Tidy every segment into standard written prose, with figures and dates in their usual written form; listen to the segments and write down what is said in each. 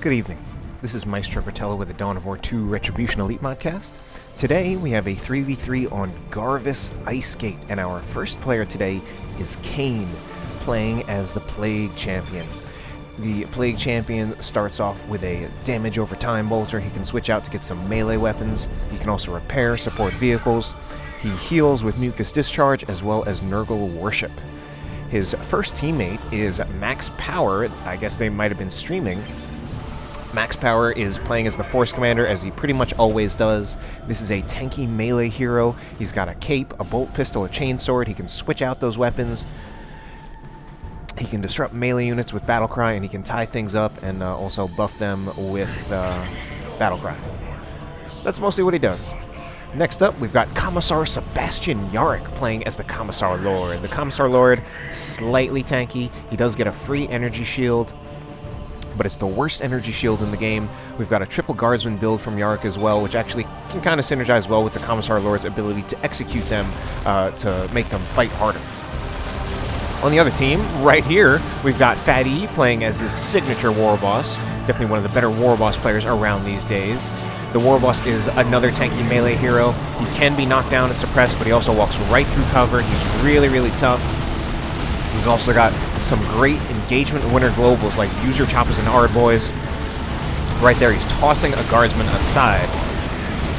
Good evening. This is Maestro Bertello with the Dawn of War 2 Retribution Elite Modcast. Today we have a 3v3 on Garvus Ice Gate, and our first player today is Kain, playing as the Plague Champion. The Plague Champion starts off with a damage over time bolter. He can switch out to get some melee weapons. He can also repair, support vehicles. He heals with Mucus Discharge as well as Nurgle Worship. His first teammate is Max Power. I guess they might have been streaming. Max Power is playing as the Force Commander, as he pretty much always does. This is a tanky melee hero. He's got a cape, a bolt pistol, a chainsword. He can switch out those weapons. He can disrupt melee units with Battlecry, and he can tie things up and also buff them with Battlecry. That's mostly what he does. Next up, we've got Commissar Sebastian Yarrick playing as the Commissar Lord. The Commissar Lord, slightly tanky. He does get a free energy shield, but it's the worst energy shield in the game. We've got a triple guardsman build from Yarrick as well, which actually can kind of synergize well with the Commissar Lord's ability to execute them to make them fight harder. On the other team, right here, we've got PhatE playing as his signature Warboss. Definitely one of the better Warboss players around these days. The Warboss is another tanky melee hero. He can be knocked down and suppressed, but he also walks right through cover. He's really, really tough. He's also got some great engagement winner globals like user choppers and hard boys. Right there, he's tossing a guardsman aside.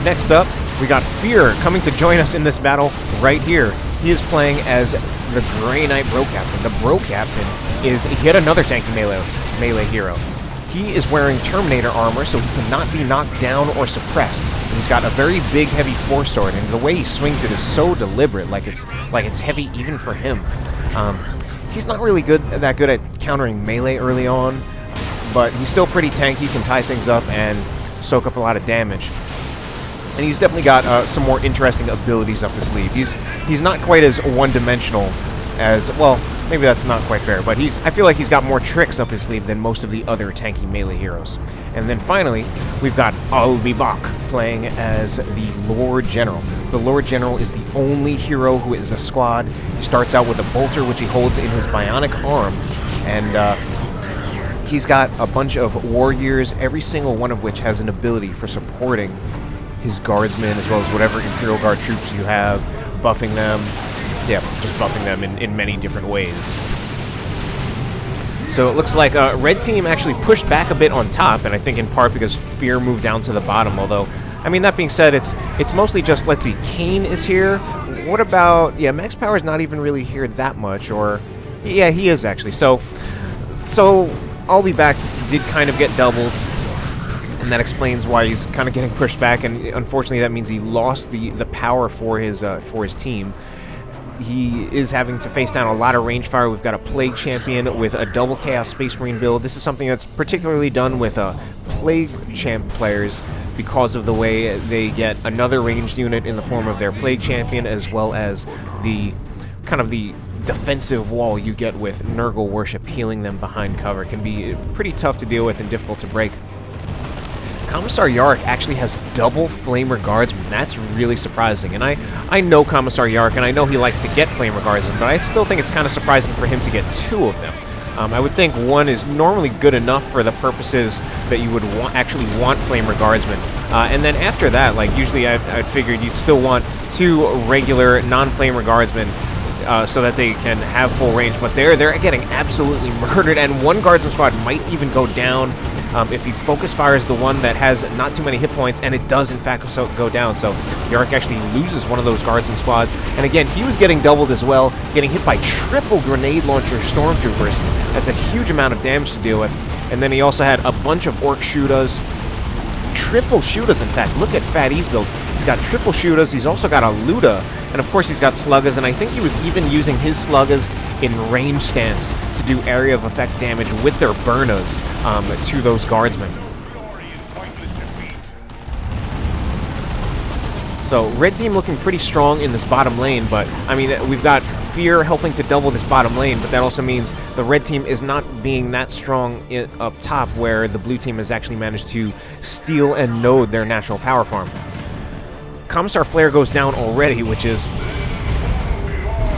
Next up, we got Fear coming to join us in this battle right here. He is playing as the Grey Knight Bro Captain. The Bro Captain is yet another tanky melee hero. He is wearing Terminator armor, so he cannot be knocked down or suppressed. And he's got a very big, heavy force sword, and the way he swings it is so deliberate, like it's heavy even for him. He's not really that good at countering melee early on, but he's still pretty tanky, can tie things up and soak up a lot of damage. And he's definitely got some more interesting abilities up his sleeve. He's not quite as one-dimensional as, well, maybe that's not quite fair, but I feel like he's got more tricks up his sleeve than most of the other tanky melee heroes. And then finally, we've got Albibak playing as the Lord General. The Lord General is the only hero who is a squad. He starts out with a bolter, which he holds in his bionic arm, and he's got a bunch of war gears, every single one of which has an ability for supporting his guardsmen, as well as whatever Imperial Guard troops you have, buffing them. Yeah, just buffing them in many different ways. So it looks like Red Team actually pushed back a bit on top, and I think in part because Fear moved down to the bottom, although, I mean, that being said, it's mostly just, let's see, Kain is here. What about, yeah, Max Power's not even really here that much, or, yeah, he is actually. So I'll Be Back did kind of get doubled, and that explains why he's kind of getting pushed back, and unfortunately that means he lost the power for his team. He is having to face down a lot of range fire. We've got a Plague Champion with a double Chaos Space Marine build. This is something that's particularly done with Plague Champ players because of the way they get another ranged unit in the form of their Plague Champion, as well as the kind of the defensive wall you get with Nurgle Worship healing them behind cover. It can be pretty tough to deal with and difficult to break. Commissar Yarrick actually has double Flamer Guardsmen. That's really surprising. And I know Commissar Yarrick, and I know he likes to get Flamer Guardsmen, but I still think it's kind of surprising for him to get two of them. I would think one is normally good enough for the purposes that you would actually want Flamer Guardsmen. And then after that, like, usually I'd figured you'd still want two regular non-Flamer Guardsmen so that they can have full range. But they're getting absolutely murdered, and one Guardsman squad might even go down if he focus fires the one that has not too many hit points, and it does in fact go down. So Yarrick actually loses one of those guardsman squads, and again, he was getting doubled as well, getting hit by triple grenade launcher stormtroopers. That's a huge amount of damage to deal with. And then he also had a bunch of orc shooters, triple shooters in fact. Look at PhatE's build. He's got triple shooters, he's also got a Luda, and of course he's got sluggers, and I think he was even using his sluggers in range stance to do area of effect damage with their burners to those guardsmen. So Red Team looking pretty strong in this bottom lane, but I mean, we've got Fear helping to double this bottom lane, but that also means the Red Team is not being that strong up top, where the Blue Team has actually managed to steal and node their natural power farm. Commissar Flare goes down already, which is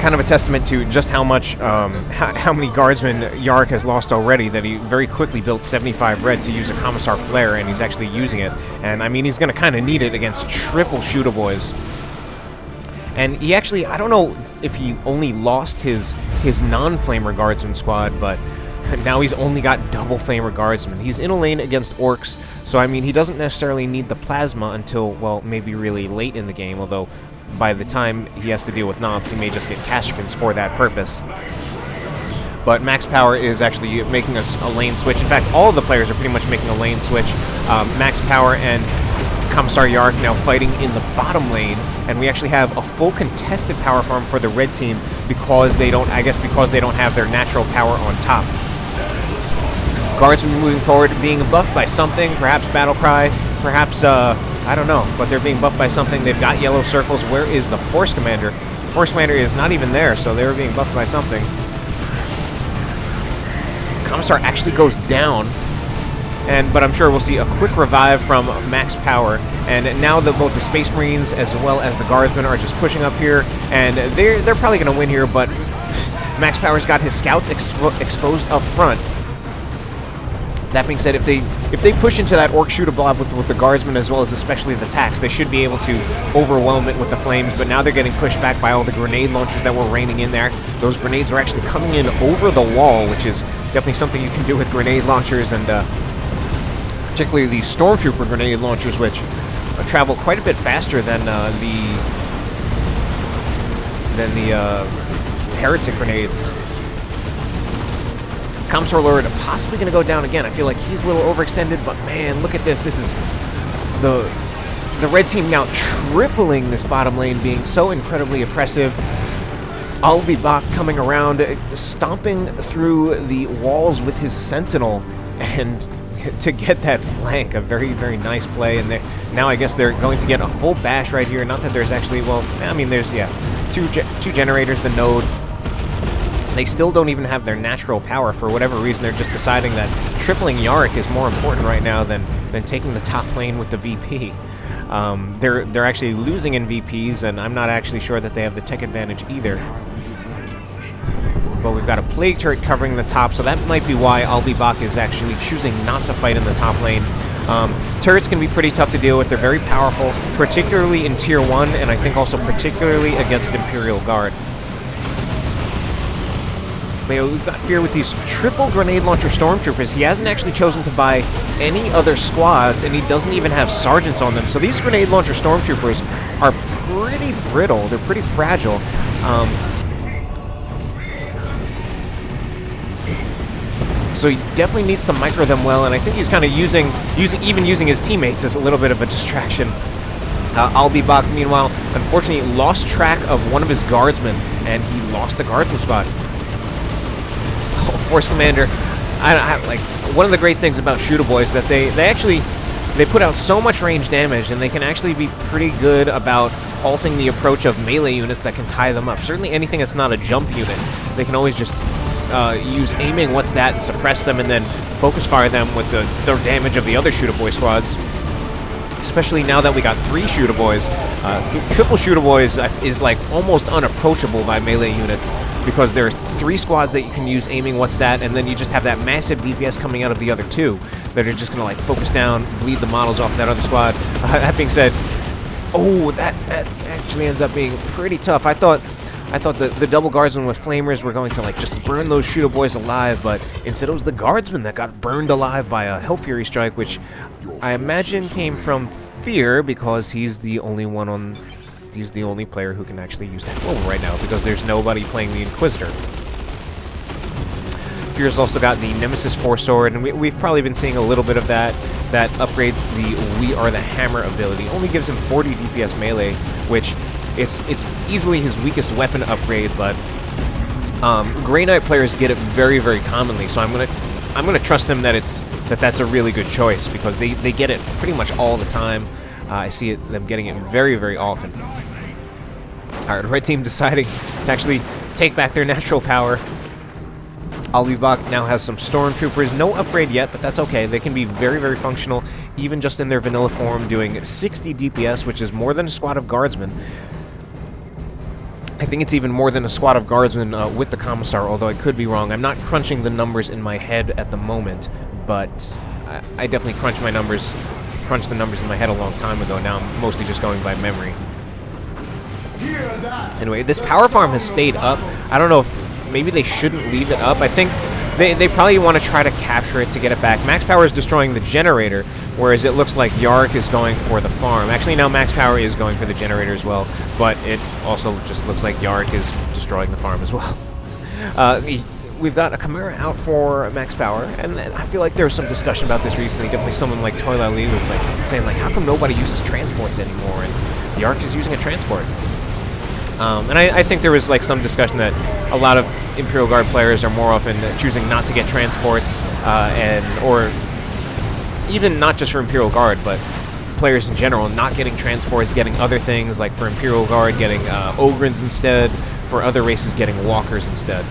kind of a testament to just how much, how many guardsmen Yarrick has lost already, that he very quickly built 75 red to use a Commissar flare, and he's actually using it. And I mean, he's going to kind of need it against triple shooter boys. And he actually, I don't know if he only lost his non-flamer guardsman squad, but now he's only got double flamer guardsmen. He's in a lane against orcs, so I mean, he doesn't necessarily need the plasma until, well, maybe really late in the game, although by the time he has to deal with knobs, he may just get castricans for that purpose. But Max Power is actually making a lane switch. In fact, all of the players are pretty much making a lane switch. Max Power and Commissar Yarrick now fighting in the bottom lane, and we actually have a full contested power farm for the red team because they don't, I guess because they don't have their natural power on top. Guardsmen moving forward, being buffed by something, perhaps Battle Cry, perhaps, I don't know, but they're being buffed by something. They've got yellow circles. Where is the Force Commander? The Force Commander is not even there, so they're being buffed by something. Commissar actually goes down, but I'm sure we'll see a quick revive from Max Power. And now that both the Space Marines as well as the Guardsmen are just pushing up here, and they're probably going to win here, but Max Power's got his scouts exposed up front. That being said, if they push into that orc shooter blob with the guardsmen as well as especially the tax, they should be able to overwhelm it with the flames, but now they're getting pushed back by all the grenade launchers that were raining in there. Those grenades are actually coming in over the wall, which is definitely something you can do with grenade launchers, and particularly the Stormtrooper grenade launchers, which travel quite a bit faster than the heretic grenades. Commissar Lord possibly going to go down again. I feel like he's a little overextended, but man, look at this. This is the red team now tripling this bottom lane, being so incredibly oppressive. Albibak coming around, stomping through the walls with his Sentinel, and to get that flank, a very, very nice play. And now I guess they're going to get a full bash right here. Not that there's actually, well, I mean, there's, yeah, two generators, the node. They still don't even have their natural power. For whatever reason, they're just deciding that tripling Yarrick is more important right now than taking the top lane with the VP. They're actually losing in VPs, and I'm not actually sure that they have the tech advantage either. But we've got a Plague Turret covering the top, so that might be why Albibak is actually choosing not to fight in the top lane. Turrets can be pretty tough to deal with. They're very powerful, particularly in Tier 1, and I think also particularly against Imperial Guard. We've got Fear with these triple grenade launcher Stormtroopers. He hasn't actually chosen to buy any other squads, and he doesn't even have sergeants on them. So these grenade launcher Stormtroopers are pretty brittle. They're pretty fragile. So he definitely needs to micro them well, and I think he's kind of using his teammates as a little bit of a distraction. Albibak, meanwhile, unfortunately lost track of one of his guardsmen, and he lost a guardsman squad. Force Commander, like, one of the great things about Shooter Boys is that they put out so much range damage, and they can actually be pretty good about halting the approach of melee units that can tie them up. Certainly anything that's not a jump unit, they can always just use aiming, what's that, and suppress them, and then focus fire them with the damage of the other Shooter Boy squads. Especially now that we got 3 Shooter Boys. Triple Shooter Boys is like almost unapproachable by melee units, because there are 3 squads that you can use aiming, what's that, and then you just have that massive DPS coming out of the other 2 that are just going to like focus down, bleed the models off that other squad. That being said, oh, that actually ends up being pretty tough. I thought the double guardsmen with flamers were going to like just burn those Shooter Boys alive, but instead it was the guardsmen that got burned alive by a Hell Fury strike, which I imagine came from Fear, because he's the only player who can actually use that global right now, because there's nobody playing the Inquisitor. Fear's also got the Nemesis Force Sword, and we've probably been seeing a little bit of that upgrades the We Are the Hammer ability. Only gives him 40 DPS melee, which it's easily his weakest weapon upgrade, but Grey Knight players get it very, very commonly, so I'm gonna trust them that that's a really good choice, because they get it pretty much all the time. I see them getting it very, very often. Alright, red team deciding to actually take back their natural power. Albibak now has some Stormtroopers. No upgrade yet, but that's okay. They can be very, very functional, even just in their vanilla form, doing 60 DPS, which is more than a squad of guardsmen. I think it's even more than a squad of guardsmen with the Commissar, although I could be wrong. I'm not crunching the numbers in my head at the moment, but I definitely crunched the numbers in my head a long time ago. Now I'm mostly just going by memory. Anyway, this power farm has stayed up. I don't know if maybe they shouldn't leave it up. I think they probably want to try to capture it to get it back. Max Power is destroying the generator, whereas it looks like Yarrick is going for the farm. Actually, now Max Power is going for the generator as well, but it also just looks like Yarrick is destroying the farm as well. We've got a Chimera out for Max Power, and I feel like there was some discussion about this recently. Definitely someone like Toil Ali was like saying, like, how come nobody uses transports anymore? And Yarrick is using a transport. And I think there was like some discussion that a lot of Imperial Guard players are more often choosing not to get transports, or even not just for Imperial Guard, but players in general not getting transports, getting other things, like for Imperial Guard getting Ogrins instead, for other races getting Walkers instead.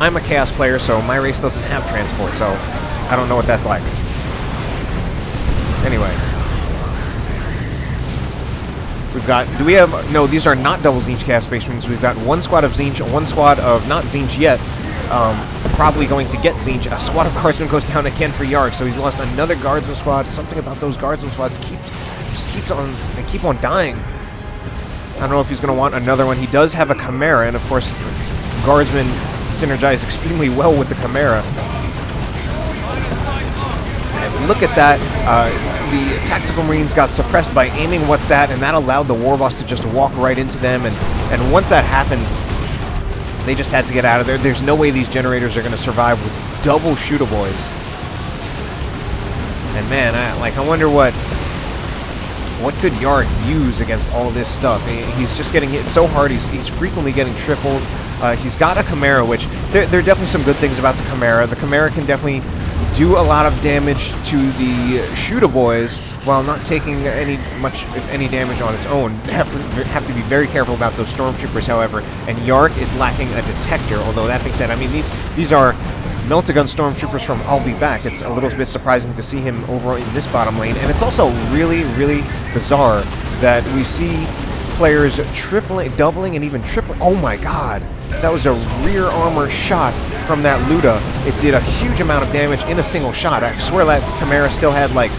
I'm a Chaos player, so my race doesn't have transport, so I don't know what that's like. Anyway. We've got, do we have, no, these are not double Tzeentch Chaos Space Marines. We've got one squad of Tzeentch, one squad of not Tzeentch yet, probably going to get Tzeentch. A squad of Guardsmen goes down again for Yarrick, so he's lost another Guardsman squad. Something about those Guardsman squads they keep on dying. I don't know if he's going to want another one. He does have a Chimera, and of course, Guardsmen synergize extremely well with the Chimera. And look at that. The Tactical Marines got suppressed by aiming What's That, and that allowed the Warboss to just walk right into them, and once that happened, they just had to get out of there. There's no way these generators are going to survive with double Shootaboys. And man, I wonder what could Yarrick use against all this stuff? He's just getting hit so hard, he's frequently getting tripled. He's got a Chimera, which there are definitely some good things about the Chimera. The Chimera can definitely do a lot of damage to the Shootaboys while not taking much, if any, damage on its own. Have to be very careful about those Stormtroopers, however, and Yarrick is lacking a detector, although that being said, I mean, these are Melt-A-Gun Stormtroopers from I'll Be Back. It's a little bit surprising to see him over in this bottom lane, and it's also really, really bizarre that we see players tripling, doubling, and even tripling. Oh my god! That was a rear armor shot from that Luda. It did a huge amount of damage in a single shot. I swear that Chimera still had like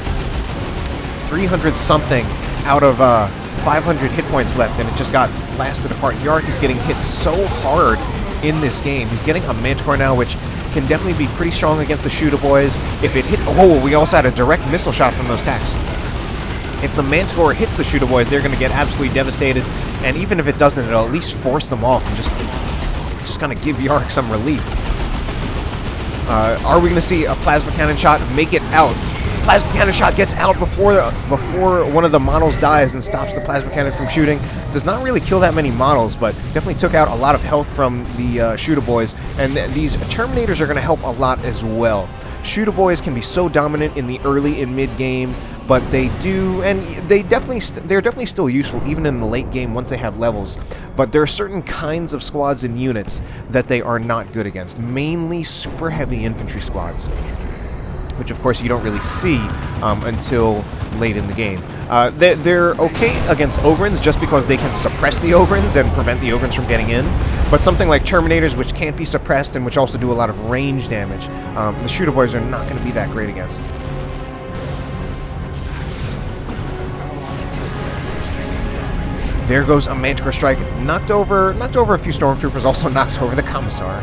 300 something out of 500 hit points left, and it just got blasted apart. Yarrick is getting hit so hard in this game. He's getting a Manticore now, which can definitely be pretty strong against the Shootaboys. If it hit, oh, we also had a direct missile shot from those tacks. If the Manticore hits the Shootaboys, they're going to get absolutely devastated, and even if it doesn't, it'll at least force them off and just kind of give Yarrick some relief. Are we going to see a Plasma Cannon shot make it out? Plasma Cannon shot gets out before one of the models dies and stops the Plasma Cannon from shooting. Does not really kill that many models, but definitely took out a lot of health from the Shootaboys, and these Terminators are going to help a lot as well. Shootaboys can be so dominant in the early and mid game, but they do, and they're definitely still useful even in the late game once they have levels. But there are certain kinds of squads and units that they are not good against, mainly super heavy infantry squads, which of course you don't really see until late in the game. They're okay against Ogrins just because they can suppress the Ogrins and prevent the Ogrins from getting in, but something like Terminators, which can't be suppressed and which also do a lot of range damage, the Shootaboys are not going to be that great against. There goes a Manticore Strike, knocked over a few Stormtroopers, also knocks over the Commissar.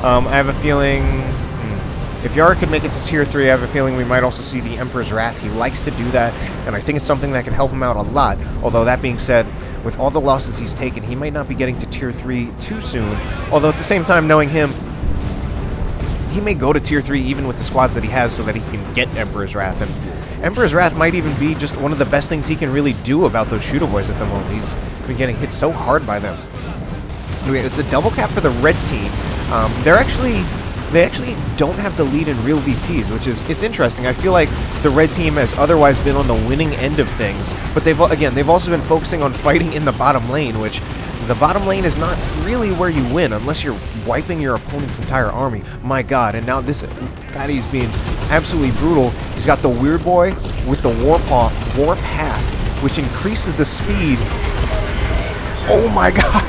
I have a feeling, if Yarrick could make it to Tier 3, I have a feeling we might also see the Emperor's Wrath. He likes to do that, and I think it's something that can help him out a lot. Although, that being said, with all the losses he's taken, he might not be getting to Tier 3 too soon. Although, at the same time, knowing him, he may go to Tier 3 even with the squads that he has so that he can get Emperor's Wrath. And Emperor's Wrath might even be just one of the best things he can really do about those Shootaboys at the moment. He's been getting hit so hard by them. Anyway, it's a double cap for the red team. They actually don't have the lead in real VPs, which is, it's interesting. I feel like the red team has otherwise been on the winning end of things, but they've also been focusing on fighting in the bottom lane, which the bottom lane is not really where you win unless you're wiping your opponent's entire army. My god, and now this PhatE's being absolutely brutal. He's got the Weird Boy with the Warp Path, which increases the speed Oh my god!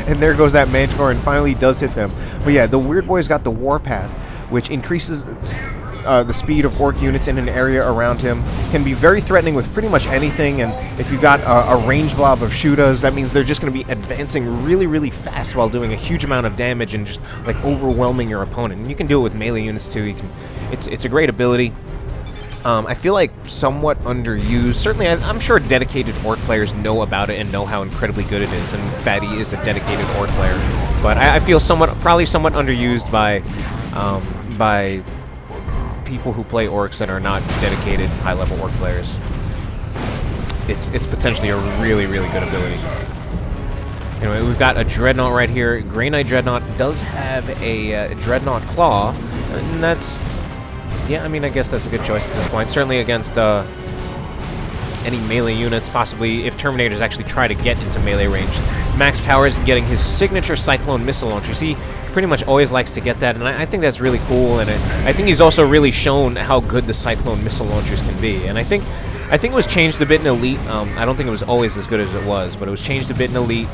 And there goes that Manticore, and finally does hit them. But yeah, the Weird Boy's got the Warpath, which increases the speed of orc units in an area around him. Can be very threatening with pretty much anything, and if you've got a range blob of Shootas, that means they're just going to be advancing really, really fast while doing a huge amount of damage and just like overwhelming your opponent. And you can do it with melee units too. It's a great ability. I feel like somewhat underused. Certainly, I'm sure dedicated Orc players know about it and know how incredibly good it is, and PhatE is a dedicated Orc player. But I feel probably somewhat underused by people who play Orcs that are not dedicated high-level Orc players. It's potentially a really, really good ability. Anyway, we've got a Dreadnought right here. Grey Knight Dreadnought does have a Dreadnought Claw, and that's... yeah, I mean, I guess that's a good choice at this point. Certainly against any melee units, possibly if Terminators actually try to get into melee range. Max Powers getting his signature Cyclone Missile Launcher. See, pretty much always likes to get that, and I think that's really cool, and I think he's also really shown how good the Cyclone Missile Launchers can be. And I think it was changed a bit in Elite. I don't think it was always as good as it was, but it was changed a bit in Elite.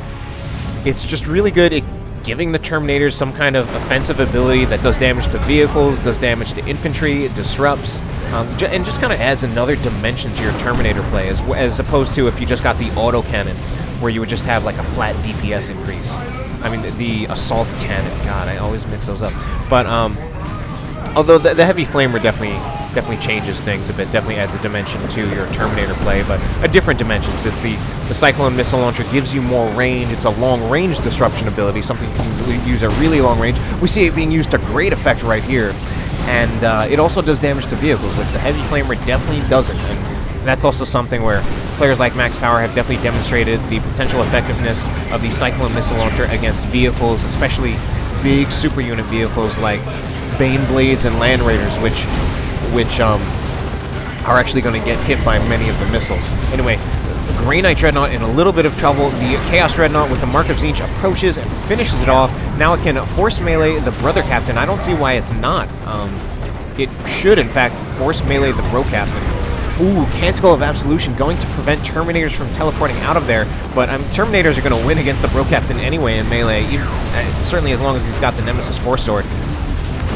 It's just really good at giving the Terminators some kind of offensive ability that does damage to vehicles, does damage to infantry, it disrupts, and just kind of adds another dimension to your Terminator play, as opposed to if you just got the autocannon, where you would just have like a flat DPS increase. I mean, the assault cannon. God, I always mix those up. But although the heavy flamer definitely changes things a bit, definitely adds a dimension to your Terminator play, but a different dimension. Since the Cyclone Missile Launcher gives you more range. It's a long-range disruption ability, something you can use at really long range. We see it being used to great effect right here, and it also does damage to vehicles, which the heavy flamer definitely doesn't. And that's also something where players like Max Power have definitely demonstrated the potential effectiveness of the Cyclone Missile Launcher against vehicles, especially big super unit vehicles like Bane Blades and Land Raiders, which are actually going to get hit by many of the missiles. Anyway, Grey Knight Dreadnought in a little bit of trouble. The Chaos Dreadnought with the Mark of Tzeentch approaches and finishes it off. Now it can force melee the Brother Captain. I don't see why it's not. It should, in fact, force melee the Bro Captain. Ooh, Canticle of Absolution going to prevent Terminators from teleporting out of there, but Terminators are going to win against the Bro Captain anyway in melee, certainly as long as he's got the Nemesis Force Sword.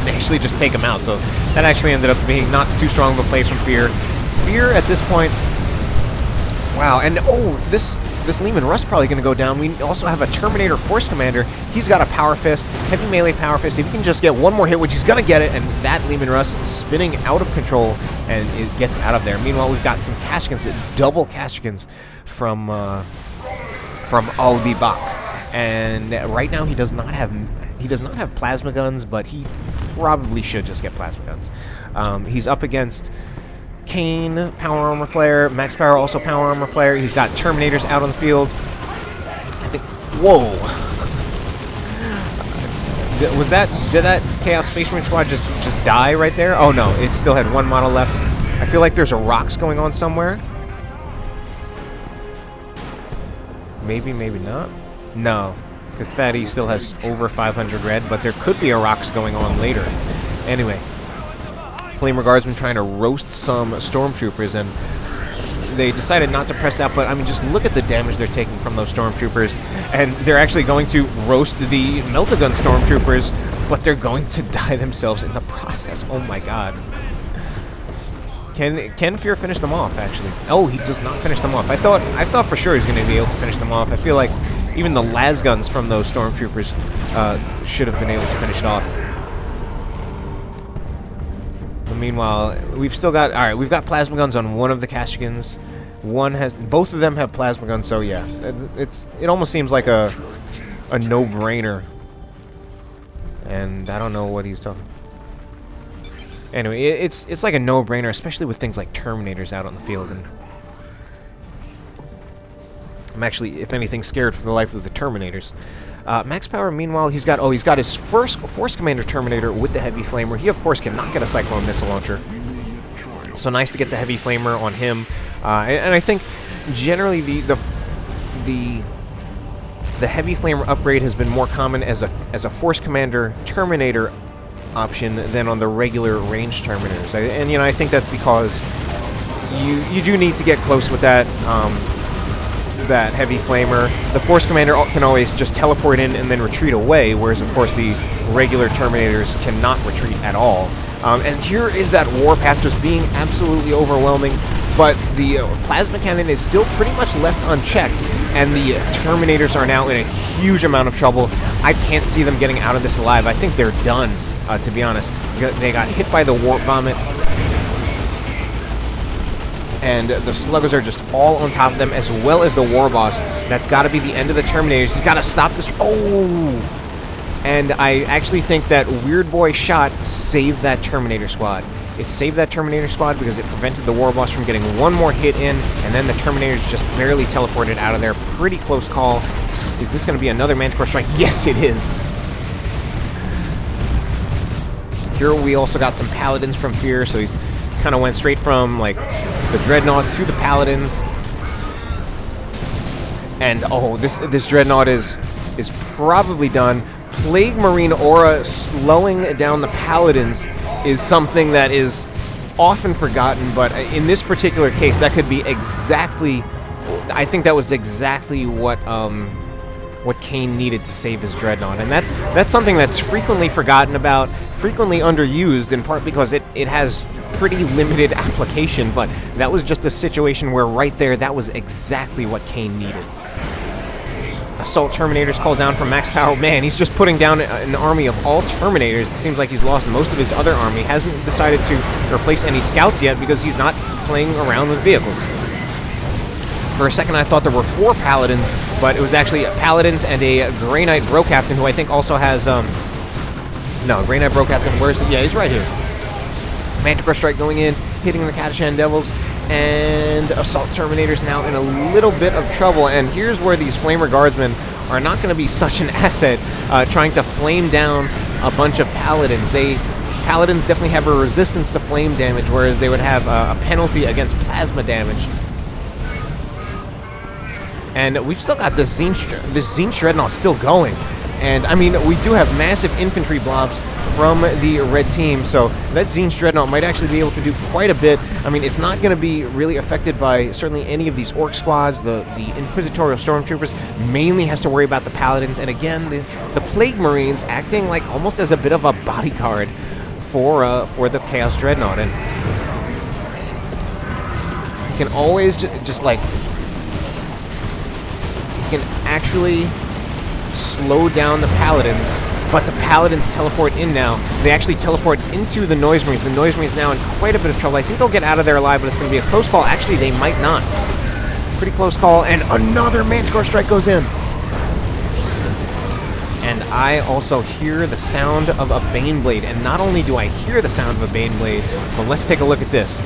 They actually just take him out, so that actually ended up being not too strong of a play from Fear. Fear at this point, wow, and oh, this Leman Russ probably going to go down. We also have a Terminator Force Commander. He's got a Power Fist, heavy melee Power Fist. If he can just get one more hit, which he's going to get it, and that Leman Russ is spinning out of control, and it gets out of there. Meanwhile, we've got some Kashkins, double Kashkins from Albi Bak, and right now he does not have plasma guns, but he probably should just get plasma guns. He's up against Kain, power armor player. Max Power, also power armor player. He's got Terminators out on the field. I think... whoa! Did that Chaos Space Marine Squad just die right there? Oh no, it still had one model left. I feel like there's a rocks going on somewhere. Maybe, maybe not. No, because PhatE still has over 500 red, but there could be a rocks going on later. Anyway, Flamer Guardsmen trying to roast some Stormtroopers, and they decided not to press that, but I mean, just look at the damage they're taking from those Stormtroopers, and they're actually going to roast the Meltagun Stormtroopers, but they're going to die themselves in the process. Oh my god. Can Fear finish them off, actually? Oh, he does not finish them off. I thought for sure he was going to be able to finish them off. I feel like even the las guns from those Stormtroopers should have been able to finish it off. But meanwhile, we've still got... Alright, we've got plasma guns on one of the Kashkins. Both of them have plasma guns, so yeah. It almost seems like a no-brainer. And I don't know what he's talking... Anyway, it's like a no-brainer, especially with things like Terminators out on the field. And I'm actually, if anything, scared for the life of the Terminators. Max Power, meanwhile, he's got his first Force Commander Terminator with the Heavy Flamer. He, of course, cannot get a Cyclone Missile Launcher. So nice to get the Heavy Flamer on him. And I think, generally, the Heavy Flamer upgrade has been more common as a Force Commander Terminator option than on the regular range Terminators. And I think that's because you do need to get close with that. that heavy flamer. The Force Commander can always just teleport in and then retreat away, whereas of course the regular Terminators cannot retreat at all. And here is that Warpath just being absolutely overwhelming, but the Plasma Cannon is still pretty much left unchecked, and the Terminators are now in a huge amount of trouble. I can't see them getting out of this alive. I think they're done, to be honest. They got hit by the Warp Vomit, and the Sluggers are just all on top of them, as well as the Warboss. That's got to be the end of the Terminators. He's got to stop this. Oh! And I actually think that Weird Boy shot saved that Terminator squad. It saved that Terminator squad because it prevented the Warboss from getting one more hit in, and then the Terminators just barely teleported out of there. Pretty close call. Is this going to be another Manticore Strike? Yes, it is! Here we also got some Paladins from Fear, so he's kind of went straight from like the Dreadnought to the Paladins. And oh, this Dreadnought is probably done. Plague Marine Aura slowing down the Paladins is something that is often forgotten, but in this particular case, that could be exactly... I think that was exactly what Kain needed to save his Dreadnought, and that's something that's frequently forgotten about, frequently underused, in part because it has pretty limited application, but that was just a situation where right there, that was exactly what Kain needed. Assault Terminators called down from max power. Man, he's just putting down an army of all Terminators. It seems like he's lost most of his other army. Hasn't decided to replace any scouts yet because he's not playing around with vehicles. For a second, I thought there were 4 Paladins, but it was actually Paladins and a Grey Knight Bro Captain, who I think also has, no, Grey Knight Bro Captain, where's it? Yeah, he's right here. Manticore Strike going in, hitting the Catachan Devils, and Assault Terminators now in a little bit of trouble, and here's where these Flamer Guardsmen are not going to be such an asset, trying to flame down a bunch of Paladins. Paladins definitely have a resistance to flame damage, whereas they would have a penalty against plasma damage. And we've still got this Zinch Dreadnought still going. And, I mean, we do have massive infantry blobs from the red team, so that Zinch Dreadnought might actually be able to do quite a bit. I mean, it's not going to be really affected by certainly any of these Orc squads. The Inquisitorial Stormtroopers mainly has to worry about the Paladins, and again, the Plague Marines acting like almost as a bit of a bodyguard for the Chaos Dreadnought. And you can always just like... you can actually slow down the Paladins, but the Paladins teleport in now. They actually teleport into the Noise Marines. The Noise Marines now in quite a bit of trouble. I think they'll get out of there alive, but it's going to be a close call. Actually, they might not. Pretty close call, and another Manticore Strike goes in. And I also hear the sound of a Baneblade, and not only do I hear the sound of a Baneblade, but let's take a look at this.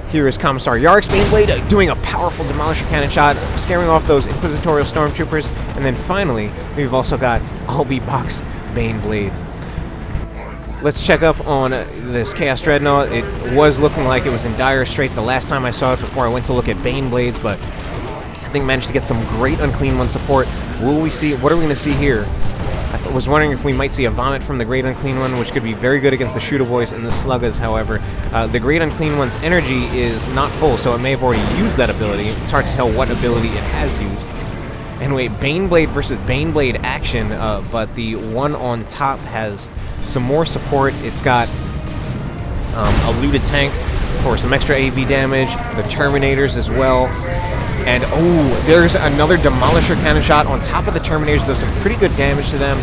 Here is Commissar Yarrick's Baneblade doing a powerful Demolisher Cannon shot, scaring off those Inquisitorial Stormtroopers, and then finally, we've also got Albi Box Baneblade. Let's check up on this Chaos Dreadnought. It was looking like it was in dire straits the last time I saw it before I went to look at Baneblades, but I think managed to get some great Unclean One support. Will we see, what are we going to see here? I was wondering if we might see a Vomit from the Great Unclean One, which could be very good against the Shooter Boys and the Sluggers, however. The Great Unclean One's energy is not full, so it may have already used that ability. It's hard to tell what ability it has used. Anyway, Baneblade versus Baneblade action, but the one on top has some more support. It's got a looted tank for some extra AV damage, the Terminators as well. And, oh, there's another Demolisher Cannon shot on top of the Terminators. Does some pretty good damage to them.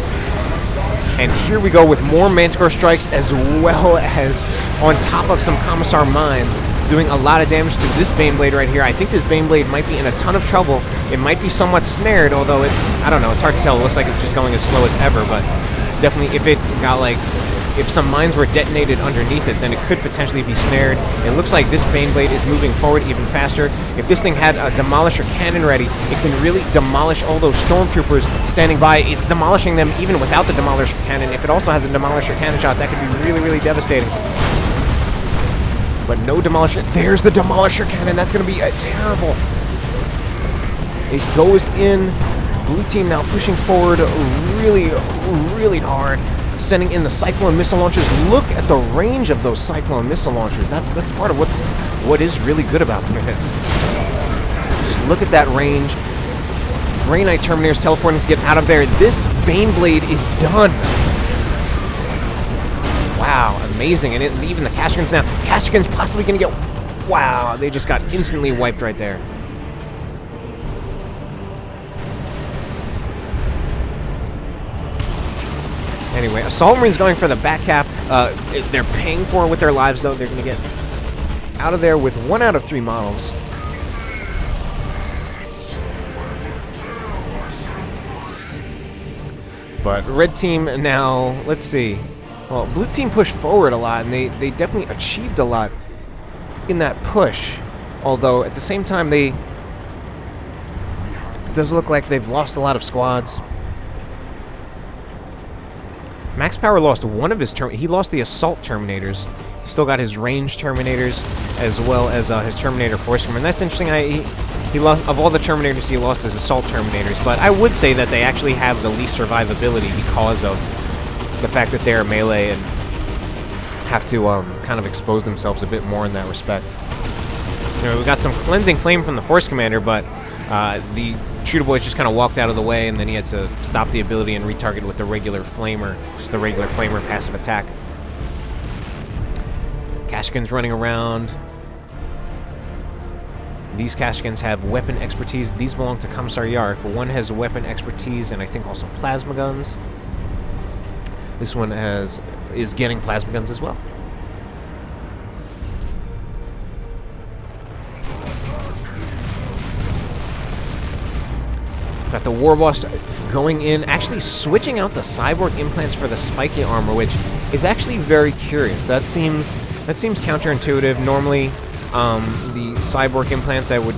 And here we go with more Manticore Strikes, as well as on top of some Commissar Mines, doing a lot of damage to this Baneblade right here. I think this Baneblade might be in a ton of trouble. It might be somewhat snared, although I don't know, it's hard to tell. It looks like it's just going as slow as ever, but definitely if it got like... if some mines were detonated underneath it, then it could potentially be snared. It looks like this Baneblade is moving forward even faster. If this thing had a Demolisher Cannon ready, it can really demolish all those Stormtroopers standing by. It's demolishing them even without the Demolisher Cannon. If it also has a Demolisher Cannon shot, that could be really, really devastating. But no Demolisher. There's the Demolisher Cannon. That's going to be terrible. It goes in. Blue team now pushing forward really, really hard. Sending in the Cyclone missile launchers. Look at the range of those Cyclone missile launchers. That's part of what is really good about them. Just look at that range. Grey Knight Terminators teleporting to get out of there. This Baneblade is done. Wow, amazing. And even the Kashrikins now. Kashrikins possibly going to get... Wow, they just got instantly wiped right there. Anyway, Assault Marine's going for the back cap. They're paying for it with their lives, though. They're going to get out of there with 1 out of 3 models. But red team now, let's see. Well, blue team pushed forward a lot, and they definitely achieved a lot in that push. Although, at the same time, it does look like they've lost a lot of squads. Max Power lost one of his he lost the Assault Terminators. He still got his Range Terminators, as well as his Terminator Force Command. That's interesting. He lost, of all the Terminators, he lost his Assault Terminators, but I would say that they actually have the least survivability because of the fact that they're melee and have to kind of expose themselves a bit more in that respect. You know, we got some Cleansing Flame from the Force Commander, but the Shooter Boys just kind of walked out of the way, and then he had to stop the ability and retarget with the regular Flamer, just the regular Flamer passive attack. Kashrikins running around. These Kashrikins have weapon expertise. These belong to Commissar Yarrick. One has weapon expertise and I think also plasma guns. This one is getting plasma guns as well. Got the Warboss going in, actually switching out the cyborg implants for the spiky armor, which is actually very curious. That seems counterintuitive. Normally, the cyborg implants I would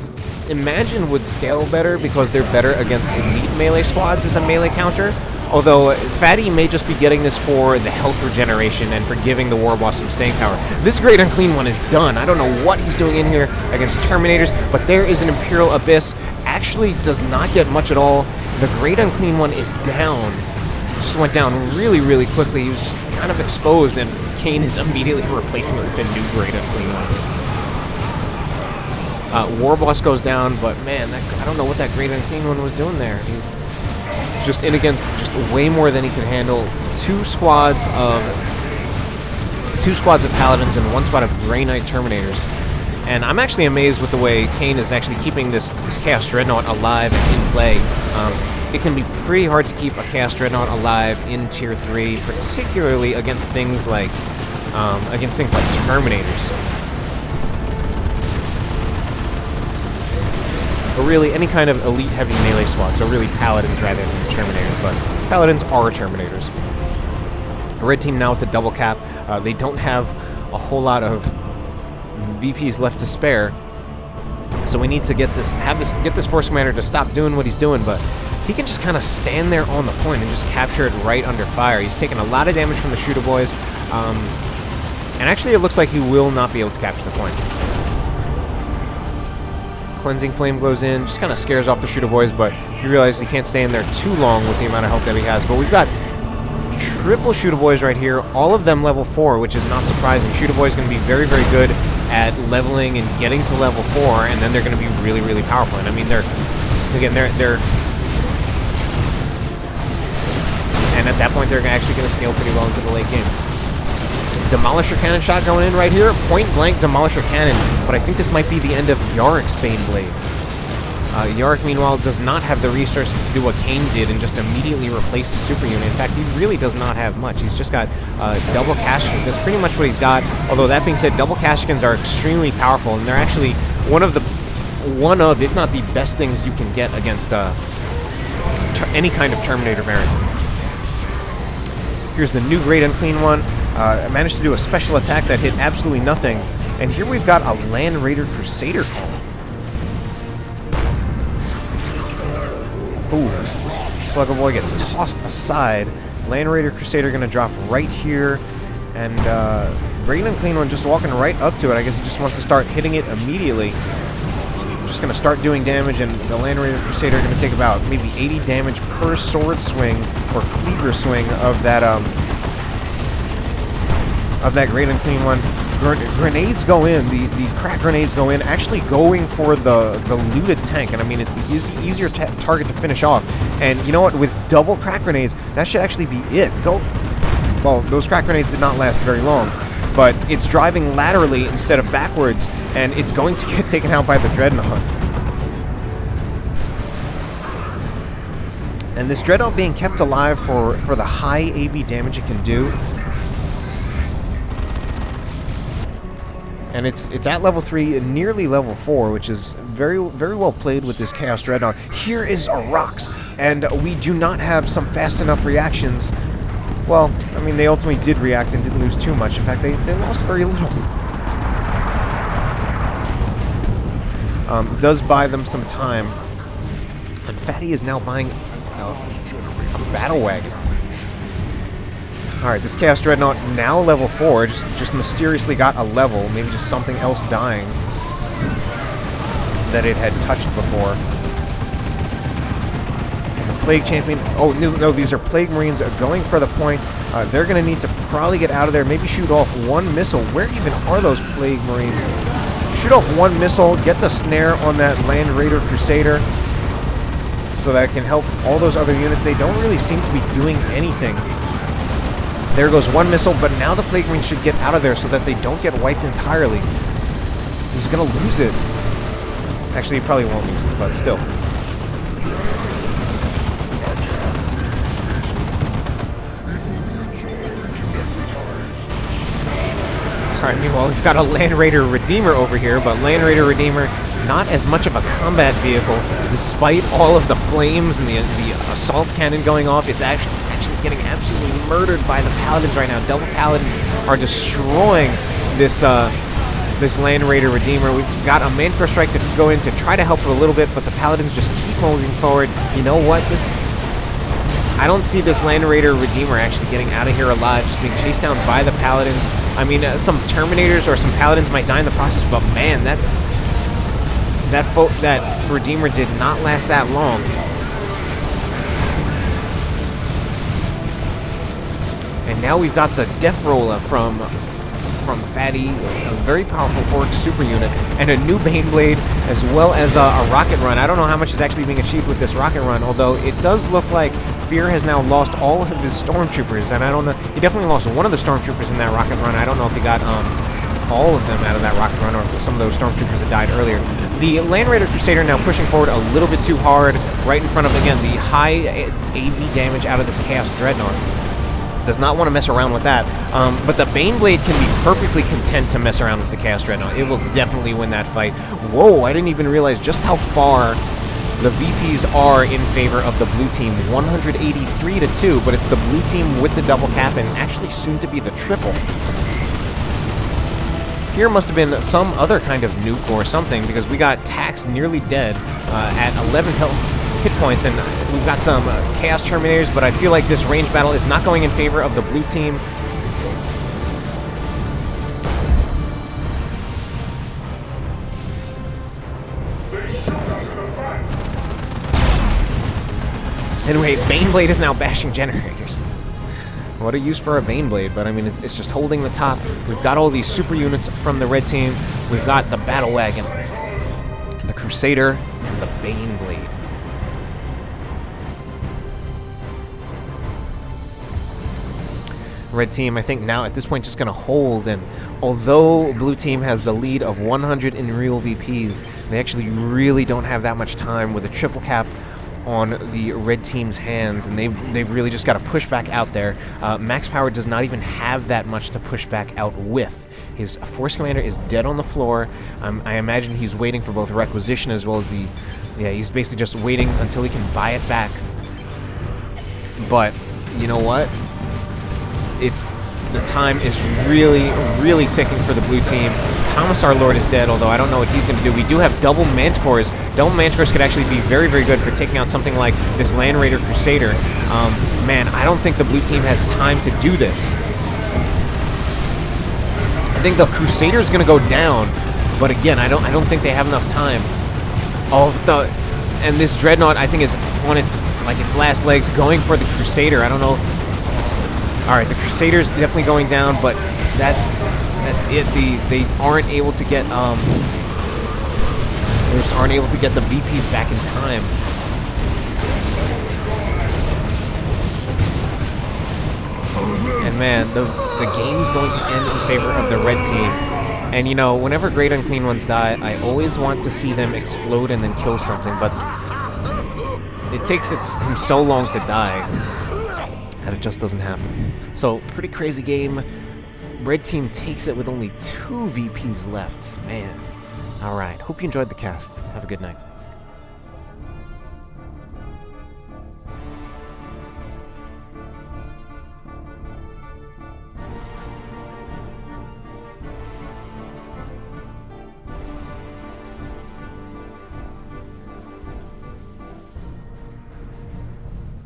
imagine would scale better because they're better against elite melee squads as a melee counter. Although PhatE may just be getting this for the health regeneration and for giving the Warboss some staying power. This Great Unclean One is done. I don't know what he's doing in here against Terminators, but there is an Imperial Abyss. Actually does not get much at all. The Great Unclean One is down. Just went down really, really quickly. He was just kind of exposed, and Kain is immediately replacing it with a new Great Unclean One. Warboss goes down, but man, I don't know what that Great Unclean One was doing there. He just in against just way more than he could handle. Two squads of Paladins and 1 squad of Grey Knight Terminators. And I'm actually amazed with the way Kain is actually keeping this Chaos Dreadnought alive and in play. It can be pretty hard to keep a Chaos Dreadnought alive in Tier 3, particularly against things like Terminators. Or really any kind of elite heavy melee squad, so really Paladins rather than Terminators, but Paladins are Terminators. Red team now with the double cap. They don't have a whole lot of VPs left to spare, so we need to get this Force Commander to stop doing what he's doing, but he can just kind of stand there on the point and just capture it right under fire. He's taking a lot of damage from the Shooter Boys, and actually it looks like he will not be able to capture the point. Cleansing Flame goes in, just kind of scares off the Shooter Boys, but he realizes he can't stay in there too long with the amount of health that he has. But we've got triple Shooter Boys right here, all of them level 4, which is not surprising. Shooter Boy is going to be very, very good at leveling and getting to level 4, and then they're going to be really, really powerful. And I mean, they're and at that point, they're actually going to scale pretty well into the late game. Demolisher Cannon shot going in right here. Point blank Demolisher Cannon. But I think this might be the end of Yarrick's Baneblade. Yarrick, meanwhile, does not have the resources to do what Kain did and just immediately replace his super unit. In fact, he really does not have much. He's just got double Kashrikins. That's pretty much what he's got. Although that being said, double Kashrikins are extremely powerful, and they're actually one of, if not the best things you can get against any kind of Terminator variant. Here's the new Great Unclean One. I managed to do a special attack that hit absolutely nothing. And here we've got a Land Raider Crusader call. Ooh. Slugger Boy gets tossed aside. Land Raider Crusader going to drop right here. And Great Unclean One just walking right up to it. I guess he just wants to start hitting it immediately. Just going to start doing damage, and the Land Raider Crusader going to take about maybe 80 damage per sword swing or cleaver swing of that of that Great Unclean One. Grenades go in, the crack grenades go in, actually going for the looted tank, and I mean, it's the easier target to finish off. And you know what, with double crack grenades, that should actually be it. Well, those crack grenades did not last very long, but it's driving laterally instead of backwards, and it's going to get taken out by the Dreadnought. And this Dreadnought being kept alive for the high AV damage it can do. And it's at level 3, nearly level 4, which is very well played with this Chaos Dreadnought. Here is a Rocks, and we do not have some fast enough reactions. Well, I mean, they ultimately did react and didn't lose too much. In fact, they lost very little. Does buy them some time. And PhatE is now buying a battle wagon. Alright, this Chaos Dreadnought, now level 4, just mysteriously got a level, maybe just something else dying that it had touched before. And the Plague Champion, oh no, these are Plague Marines going for the point. They're going to need to probably get out of there, maybe shoot off one missile. Where even are those Plague Marines? Shoot off one missile, get the snare on that Land Raider Crusader, so that it can help all those other units. They don't really seem to be doing anything. There goes one missile, but now the Plague Marines should get out of there so that they don't get wiped entirely. He's going to lose it. Actually, he probably won't lose it, but still. Alright, meanwhile, we've got a Land Raider Redeemer over here, but Land Raider Redeemer, not as much of a combat vehicle, despite all of the flames and the assault cannon going off. It's actually getting absolutely murdered by the Paladins right now. Double Paladins are destroying this this Land Raider Redeemer. We've got a Manticore Strike to go in to try to help it a little bit, but the Paladins just keep moving forward. You know what? I don't see this Land Raider Redeemer actually getting out of here alive, just being chased down by the Paladins. I mean, some Terminators or some Paladins might die in the process, but man, that Redeemer did not last that long. And now we've got the Death Roller from PhatE, a very powerful Orc super unit, and a new Baneblade, as well as a Rocket Run. I don't know how much is actually being achieved with this Rocket Run, although it does look like Fear has now lost all of his Stormtroopers, and I don't know, he definitely lost one of the Stormtroopers in that Rocket Run. I don't know if he got all of them out of that Rocket Run, or if some of those Stormtroopers that died earlier. The Land Raider Crusader now pushing forward a little bit too hard, right in front of, again, the high AV damage out of this Chaos Dreadnought. Does not want to mess around with that. But the Baneblade can be perfectly content to mess around with the Chaos Dreadnought. It will definitely win that fight. Whoa, I didn't even realize just how far the VPs are in favor of the blue team. 183-2, but it's the blue team with the double cap and actually soon to be the triple. Here must have been some other kind of nuke or something, because we got Tax nearly dead at 11 hit points, and we've got some Chaos Terminators, but I feel like this range battle is not going in favor of the blue team. Anyway, Baneblade is now bashing generators. What a use for a Baneblade, but I mean, it's just holding the top. We've got all these super units from the red team. We've got the Battle Wagon, the Crusader, and the Baneblade. Red team, I think now at this point just going to hold, and although blue team has the lead of 100 in real VPs, they actually really don't have that much time with a triple cap on the red team's hands, and they've really just got to push back out there. Max Power does not even have that much to push back out with. His Force Commander is dead on the floor. I imagine he's waiting for both Requisition as well as the... Yeah, he's basically just waiting until he can buy it back. But, you know what? The time is really, really ticking for the blue team. Commissar Lord is dead, although I don't know what he's going to do. We do have double Manticores. Double Manticores could actually be very, very good for taking out something like this Land Raider Crusader. Man, I don't think the blue team has time to do this. I think the Crusader is going to go down, but again, I don't think they have enough time. And this Dreadnought, I think, is on its last legs, going for the Crusader. I don't know. All right, the Crusader's definitely going down, but that's it. They aren't able to get they just aren't able to get the VPs back in time. And man, the game's going to end in favor of the red team. And you know, whenever Great Unclean Ones die, I always want to see them explode and then kill something, but it takes him so long to die that it just doesn't happen. So, pretty crazy game. Red team takes it with only 2 VPs left. Man. Alright, hope you enjoyed the cast. Have a good night.